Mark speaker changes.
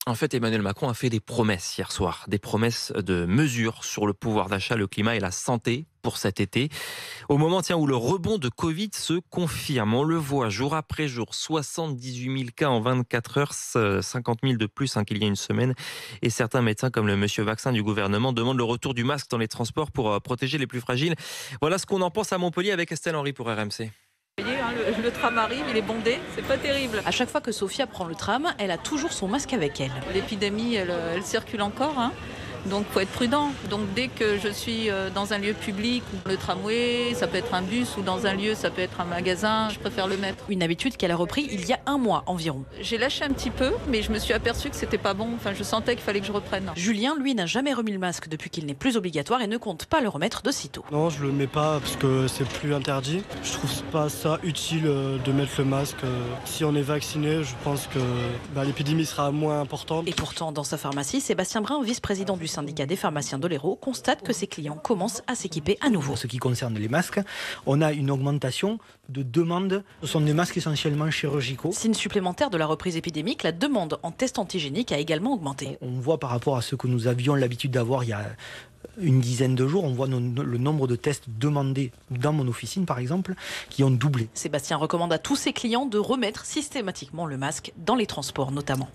Speaker 1: En fait, Emmanuel Macron a fait des promesses hier soir, des promesses de mesures sur le pouvoir d'achat, le climat et la santé pour cet été. Au moment où le rebond de Covid se confirme, on le voit jour après jour, 78 000 cas en 24 heures, 50 000 de plus qu'il y a une semaine. Et certains médecins, comme le monsieur Vaccin du gouvernement, demandent le retour du masque dans les transports pour protéger les plus fragiles. Voilà ce qu'on en pense à Montpellier avec Estelle Henry pour RMC.
Speaker 2: Vous voyez, hein, le tram arrive, il est bondé, c'est pas terrible.
Speaker 3: À chaque fois que Sophia prend le tram, elle a toujours son masque avec elle.
Speaker 2: L'épidémie, elle circule encore, hein. Donc faut être prudent. Donc dès que je suis dans un lieu public, le tramway, ça peut être un bus, ou dans un lieu, ça peut être un magasin, je préfère le mettre.
Speaker 3: Une habitude qu'elle a repris il y a un mois environ.
Speaker 2: J'ai lâché un petit peu, mais je me suis aperçue que c'était pas bon. Enfin, je sentais qu'il fallait que je reprenne.
Speaker 3: Julien, lui, n'a jamais remis le masque depuis qu'il n'est plus obligatoire et ne compte pas le remettre de sitôt.
Speaker 4: Non, je le mets pas parce que c'est plus interdit. Je trouve pas ça utile de mettre le masque. Si on est vacciné, je pense que l'épidémie sera moins importante.
Speaker 3: Et pourtant, dans sa pharmacie, Sébastien Brun, vice-président du syndicat des pharmaciens de l'Hérault, constate que ses clients commencent à s'équiper à nouveau.
Speaker 5: Pour ce qui concerne les masques, on a une augmentation de demande. Ce sont des masques essentiellement chirurgicaux.
Speaker 3: Signe supplémentaire de la reprise épidémique, la demande en tests antigéniques a également augmenté.
Speaker 5: On voit par rapport à ce que nous avions l'habitude d'avoir il y a une dizaine de jours, on voit le nombre de tests demandés dans mon officine, par exemple, qui ont doublé.
Speaker 3: Sébastien recommande à tous ses clients de remettre systématiquement le masque dans les transports notamment.